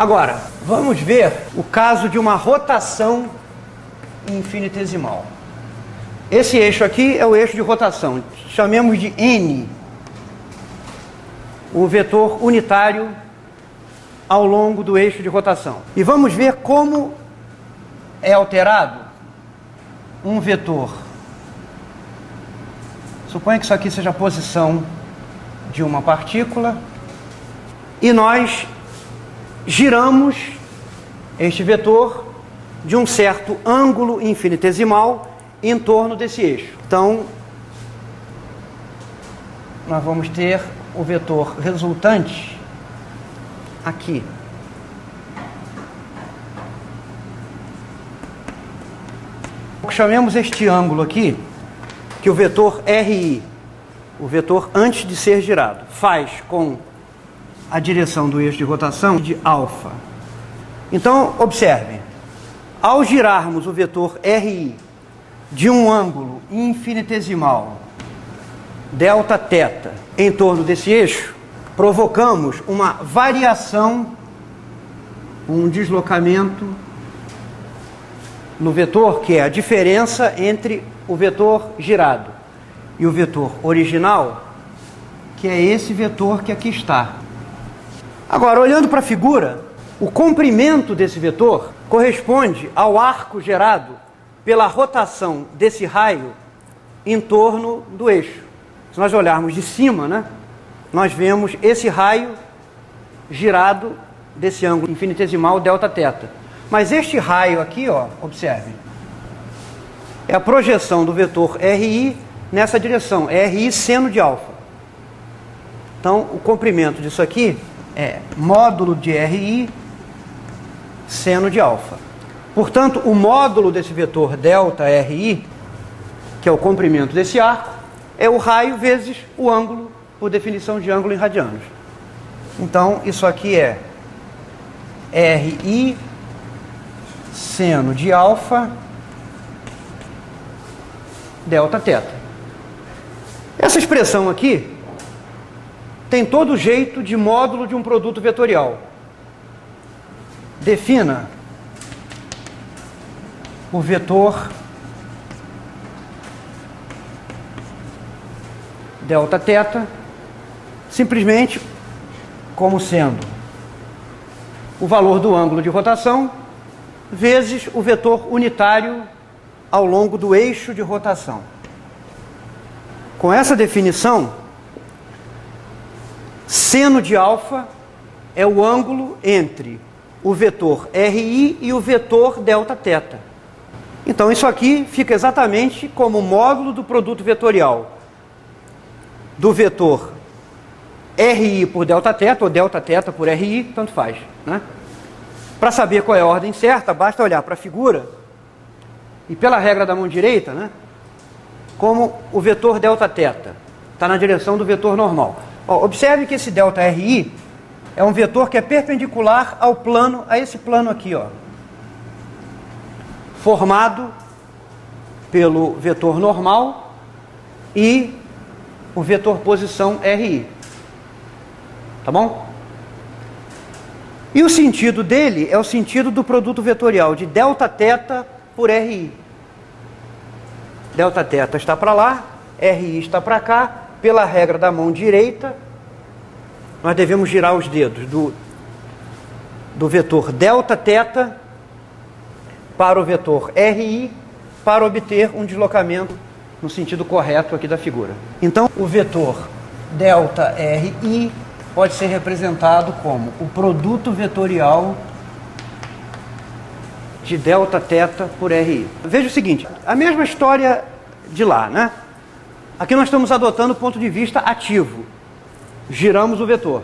Agora, vamos ver o caso de uma rotação infinitesimal. Esse eixo aqui é o eixo de rotação. Chamemos de N, o vetor unitário ao longo do eixo de rotação. E vamos ver como é alterado um vetor. Suponha que isso aqui seja a posição de uma partícula e nós giramos este vetor de um certo ângulo infinitesimal em torno desse eixo. Então, nós vamos ter o vetor resultante aqui. Chamemos este ângulo aqui, que o vetor RI, o vetor antes de ser girado, faz com a direção do eixo de rotação de alfa. Então, observem, ao girarmos o vetor RI de um ângulo infinitesimal, delta θ, em torno desse eixo, provocamos uma variação, um deslocamento no vetor, que é a diferença entre o vetor girado e o vetor original, que é esse vetor que aqui está. Agora, olhando para a figura, o comprimento desse vetor corresponde ao arco gerado pela rotação desse raio em torno do eixo. Se nós olharmos de cima, né, nós vemos esse raio girado desse ângulo infinitesimal delta θ. Mas este raio aqui, ó, observem, é a projeção do vetor RI nessa direção, RI seno de alfa. Então, o comprimento disso aqui é módulo de RI seno de alfa. Portanto, o módulo desse vetor delta RI, que é o comprimento desse arco, é o raio vezes o ângulo, por definição de ângulo em radianos. Então, isso aqui é RI seno de alfa delta θ. Essa expressão aqui tem todo jeito de módulo de um produto vetorial. Defina o vetor delta θ simplesmente como sendo o valor do ângulo de rotação vezes o vetor unitário ao longo do eixo de rotação. Com essa definição, seno de alfa é o ângulo entre o vetor RI e o vetor delta θ. Então isso aqui fica exatamente como o módulo do produto vetorial do vetor RI por delta θ, ou delta θ por RI, tanto faz, né? Para saber qual é a ordem certa, basta olhar para a figura e pela regra da mão direita, né, como o vetor delta θ está na direção do vetor normal. Ó, observe que esse delta RI é um vetor que é perpendicular ao plano, a esse plano aqui, ó, formado pelo vetor normal e o vetor posição RI. Tá bom? E o sentido dele é o sentido do produto vetorial de delta θ por RI. Delta θ está para lá, RI está para cá. Pela regra da mão direita, nós devemos girar os dedos do vetor delta θ para o vetor RI para obter um deslocamento no sentido correto aqui da figura. Então, o vetor delta RI pode ser representado como o produto vetorial de delta θ por RI. Veja o seguinte, a mesma história de lá, né? Aqui nós estamos adotando o ponto de vista ativo. Giramos o vetor.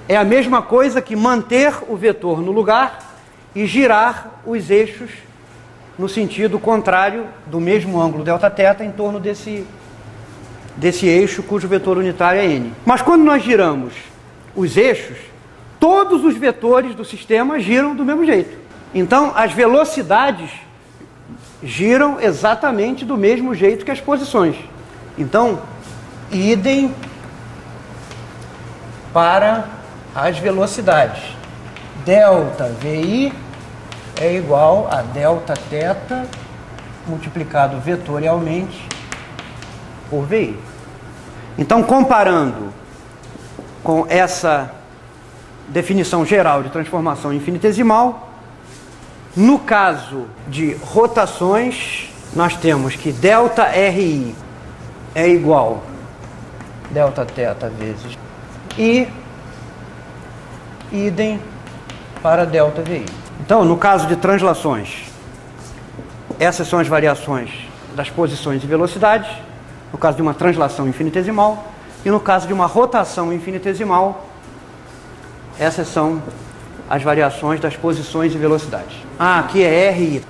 É a mesma coisa que manter o vetor no lugar e girar os eixos no sentido contrário do mesmo ângulo delta θ em torno desse eixo cujo vetor unitário é n. Mas quando nós giramos os eixos, todos os vetores do sistema giram do mesmo jeito. Então, as velocidades giram exatamente do mesmo jeito que as posições. Então, idem para as velocidades. Delta VI é igual a delta θ multiplicado vetorialmente por VI. Então, comparando com essa definição geral de transformação infinitesimal, no caso de rotações, nós temos que delta RI é igual a delta θ vezes I, idem para delta VI. Então, no caso de translações, essas são as variações das posições e velocidades, no caso de uma translação infinitesimal, e no caso de uma rotação infinitesimal, essas são as variações das posições e velocidades. Ah, aqui é RI.